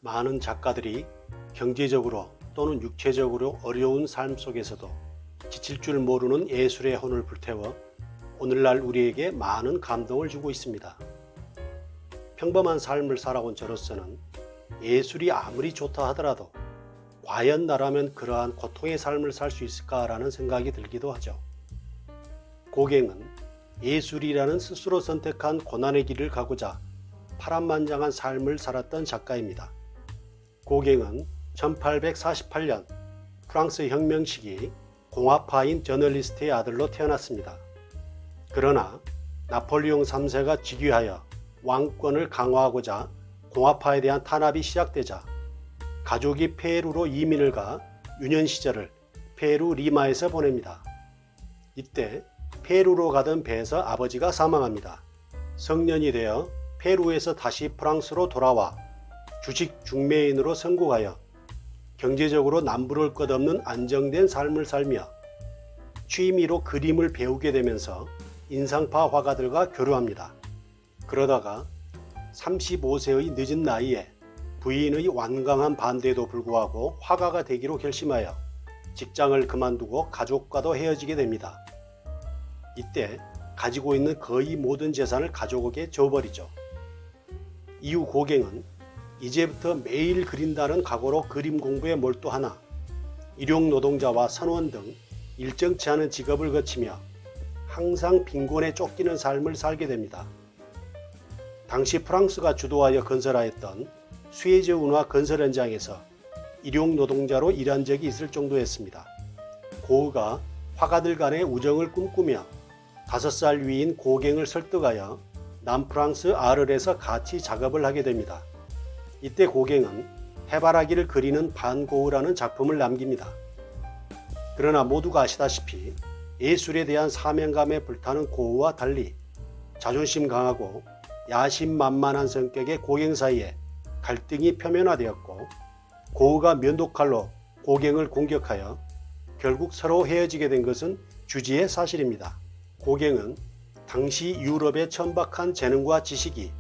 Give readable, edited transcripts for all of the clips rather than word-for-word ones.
많은 작가들이 경제적으로 또는 육체적으로 어려운 삶 속에서도 지칠 줄 모르는 예술의 혼을 불태워 오늘날 우리에게 많은 감동을 주고 있습니다. 평범한 삶을 살아온 저로서는 예술이 아무리 좋다 하더라도 과연 나라면 그러한 고통의 삶을 살 수 있을까라는 생각이 들기도 하죠. 고갱은 예술이라는 스스로 선택한 고난의 길을 가고자 파란만장한 삶을 살았던 작가입니다. 고갱은 1848년 프랑스 혁명 시기 공화파인 저널리스트의 아들로 태어났습니다. 그러나 나폴레옹 3세가 즉위하여 왕권을 강화하고자 공화파에 대한 탄압이 시작되자 가족이 페루로 이민을 가 유년 시절을 페루 리마에서 보냅니다. 이때 페루로 가던 배에서 아버지가 사망합니다. 성년이 되어 페루에서 다시 프랑스로 돌아와 주식 중매인으로 성공하여 경제적으로 남부를 것 없는 안정된 삶을 살며 취미로 그림을 배우게 되면서 인상파 화가들과 교류합니다. 그러다가 35세의 늦은 나이에 부인의 완강한 반대에도 불구하고 화가가 되기로 결심하여 직장을 그만두고 가족과도 헤어지게 됩니다. 이때 가지고 있는 거의 모든 재산을 가족에게 줘버리죠. 이후 고갱은 이제부터 매일 그린다는 각오로 그림 공부에 몰두하나 일용 노동자와 선원 등 일정치 않은 직업을 거치며 항상 빈곤에 쫓기는 삶을 살게 됩니다. 당시 프랑스가 주도하여 건설하였던 수에즈 운하 건설 현장에서 일용 노동자로 일한 적이 있을 정도였습니다. 고흐가 화가들 간의 우정을 꿈꾸며 5살 위인 고갱을 설득하여 남프랑스 아르에서 같이 작업을 하게 됩니다. 이때 고갱은 해바라기를 그리는 반고흐라는 작품을 남깁니다. 그러나 모두가 아시다시피 예술에 대한 사명감에 불타는 고흐와 달리 자존심 강하고 야심만만한 성격의 고갱 사이에 갈등이 표면화되었고 고흐가 면도칼로 고갱을 공격하여 결국 서로 헤어지게 된 것은 주지의 사실입니다. 고갱은 당시 유럽의 천박한 재능과 지식이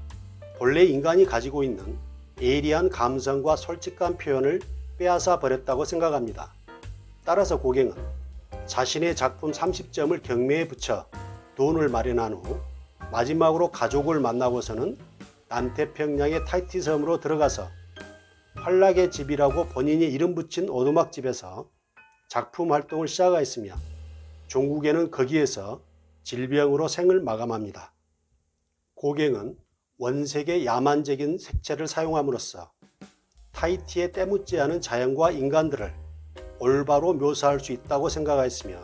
본래 인간이 가지고 있는 예리한 감성과 솔직한 표현을 빼앗아 버렸다고 생각합니다. 따라서 고갱은 자신의 작품 30점을 경매에 붙여 돈을 마련한 후 마지막으로 가족을 만나고서는 남태평양의 타이티 섬으로 들어가서 환락의 집이라고 본인이 이름 붙인 오두막집에서 작품 활동을 시작하였으며 종국에는 거기에서 질병으로 생을 마감합니다. 고갱은 원색의 야만적인 색채를 사용함으로써 타히티에 때묻지 않은 자연과 인간들을 올바로 묘사할 수 있다고 생각하였으며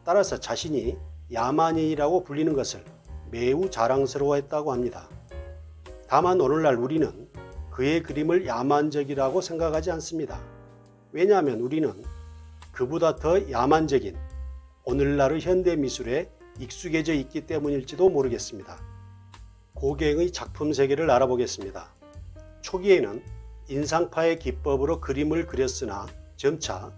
따라서 자신이 야만인이라고 불리는 것을 매우 자랑스러워했다고 합니다. 다만 오늘날 우리는 그의 그림을 야만적이라고 생각하지 않습니다. 왜냐하면 우리는 그보다 더 야만적인 오늘날의 현대미술에 익숙해져 있기 때문일지도 모르겠습니다. 고갱의 작품 세계를 알아보겠습니다. 초기에는 인상파의 기법으로 그림을 그렸으나 점차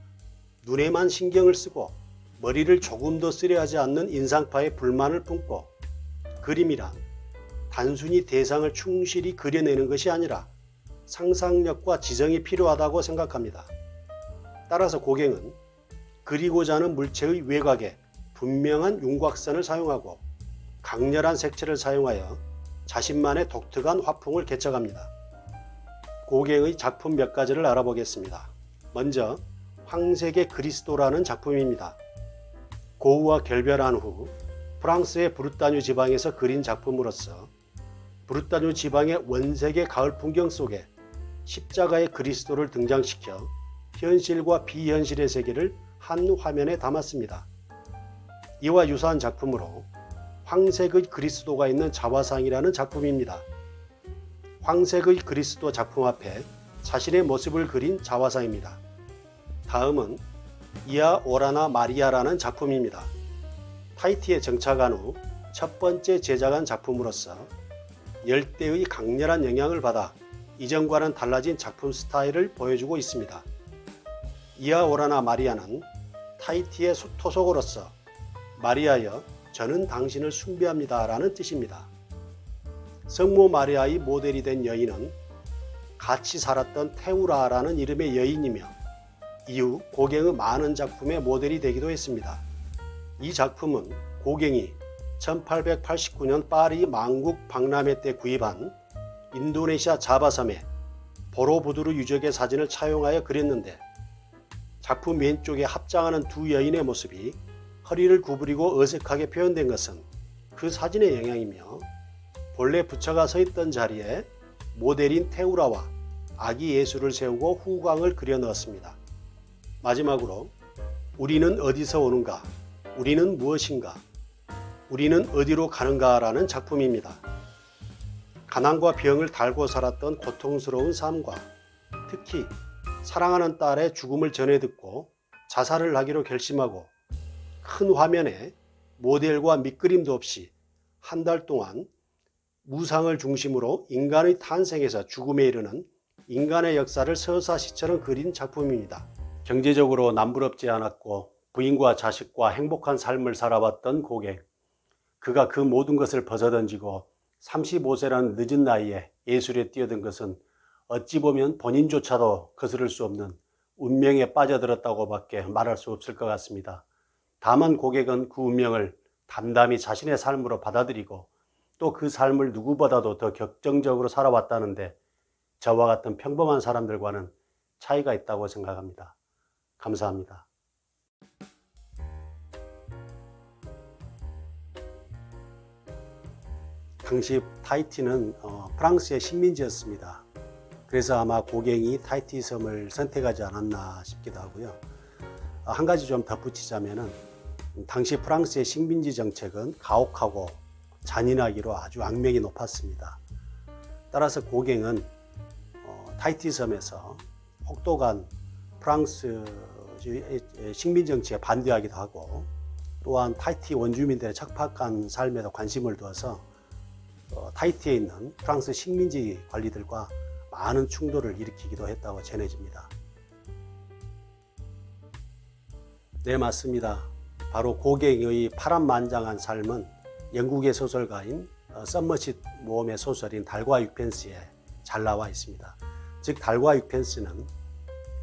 눈에만 신경을 쓰고 머리를 조금 더 쓰려 하지 않는 인상파에 불만을 품고 그림이란 단순히 대상을 충실히 그려내는 것이 아니라 상상력과 지성이 필요하다고 생각합니다. 따라서 고갱은 그리고자 하는 물체의 외곽에 분명한 윤곽선을 사용하고 강렬한 색채를 사용하여 자신만의 독특한 화풍을 개척합니다. 고갱의 작품 몇 가지를 알아보겠습니다. 먼저 황색의 그리스도라는 작품입니다. 고흐와 결별한 후 프랑스의 브루타뉴 지방에서 그린 작품으로서 브루타뉴 지방의 원색의 가을 풍경 속에 십자가의 그리스도를 등장시켜 현실과 비현실의 세계를 한 화면에 담았습니다. 이와 유사한 작품으로 황색의 그리스도가 있는 자화상이라는 작품입니다. 황색의 그리스도 작품 앞에 자신의 모습을 그린 자화상입니다. 다음은 이아 오라나 마리아라는 작품입니다. 타히티에 정착한 후 첫 번째 제작한 작품으로서 열대의 강렬한 영향을 받아 이전과는 달라진 작품 스타일을 보여주고 있습니다. 이아 오라나 마리아는 타히티의 토속어로서 마리아여 저는 당신을 숭배합니다 라는 뜻입니다. 성모 마리아의 모델이 된 여인은 같이 살았던 테우라라는 이름의 여인이며 이후 고갱의 많은 작품의 모델이 되기도 했습니다. 이 작품은 고갱이 1889년 파리 망국 박람회 때 구입한 인도네시아 자바섬의 보로부두르 유적의 사진을 차용하여 그렸는데 작품 왼쪽에 합장하는 두 여인의 모습이 허리를 구부리고 어색하게 표현된 것은 그 사진의 영향이며 본래 부처가 서 있던 자리에 모델인 테우라와 아기 예수를 세우고 후광을 그려 넣었습니다. 마지막으로 우리는 어디서 오는가? 우리는 무엇인가? 우리는 어디로 가는가라는 작품입니다. 가난과 병을 달고 살았던 고통스러운 삶과 특히 사랑하는 딸의 죽음을 전해 듣고 자살을 하기로 결심하고 큰 화면에 모델과 밑그림도 없이 한 달 동안 무상을 중심으로 인간의 탄생에서 죽음에 이르는 인간의 역사를 서사시처럼 그린 작품입니다. 경제적으로 남부럽지 않았고 부인과 자식과 행복한 삶을 살아왔던 고갱. 그가 그 모든 것을 벗어던지고 35세라는 늦은 나이에 예술에 뛰어든 것은 어찌 보면 본인조차도 거스를 수 없는 운명에 빠져들었다고밖에 말할 수 없을 것 같습니다. 다만 고갱은 그 운명을 담담히 자신의 삶으로 받아들이고 또 그 삶을 누구보다도 더 격정적으로 살아왔다는데 저와 같은 평범한 사람들과는 차이가 있다고 생각합니다. 감사합니다. 당시 타히티는 프랑스의 식민지였습니다. 그래서 아마 고갱이 타히티 섬을 선택하지 않았나 싶기도 하고요. 한 가지 좀 덧붙이자면은 당시 프랑스의 식민지 정책은 가혹하고 잔인하기로 아주 악명이 높았습니다. 따라서 고갱은 타히티 섬에서 혹독한 프랑스 식민 정치에 반대하기도 하고 또한 타히티 원주민들의 척박한 삶에도 관심을 두어서 타히티에 있는 프랑스 식민지 관리들과 많은 충돌을 일으키기도 했다고 전해집니다. 네, 맞습니다. 바로 고갱의 파란만장한 삶은 영국의 소설가인 서머싯 모험의 소설인 달과 육펜스에 잘 나와 있습니다. 즉 달과 육펜스는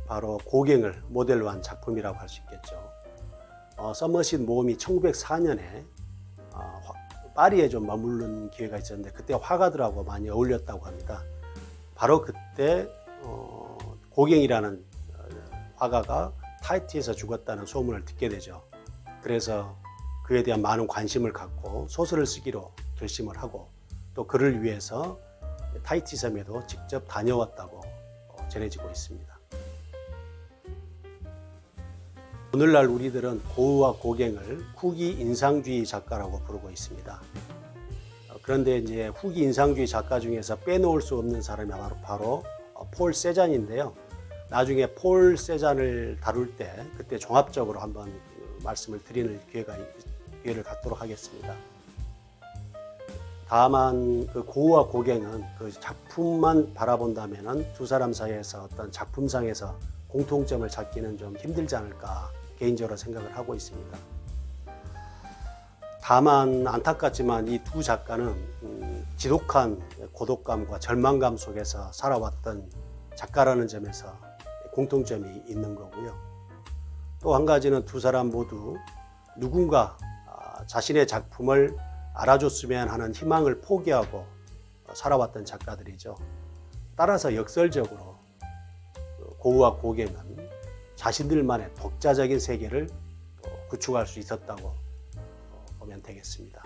바로 고갱을 모델로 한 작품이라고 할 수 있겠죠. 서머싯 모험이 1904년에 파리에 좀 머무른 기회가 있었는데 그때 화가들하고 많이 어울렸다고 합니다. 바로 그때 고갱이라는 화가가 타히티에서 죽었다는 소문을 듣게 되죠. 그래서 그에 대한 많은 관심을 갖고 소설을 쓰기로 결심을 하고 또 그를 위해서 타히티 섬에도 직접 다녀왔다고 전해지고 있습니다. 오늘날 우리들은 고흐와 고갱을 후기 인상주의 작가라고 부르고 있습니다. 그런데 이제 후기 인상주의 작가 중에서 빼놓을 수 없는 사람이 바로 폴 세잔인데요. 나중에 폴 세잔을 다룰 때 그때 종합적으로 한번 말씀을 드리는 기회를 갖도록 하겠습니다. 다만 그 고흐와 고갱은 그 작품만 바라본다면은 두 사람 사이에서 어떤 작품상에서 공통점을 찾기는 좀 힘들지 않을까 개인적으로 생각을 하고 있습니다. 다만 안타깝지만 이 두 작가는 지독한 고독감과 절망감 속에서 살아왔던 작가라는 점에서 공통점이 있는 거고요. 또 한 가지는 두 사람 모두 누군가 자신의 작품을 알아줬으면 하는 희망을 포기하고 살아왔던 작가들이죠. 따라서 역설적으로 고흐와 고갱은 자신들만의 독자적인 세계를 구축할 수 있었다고 보면 되겠습니다.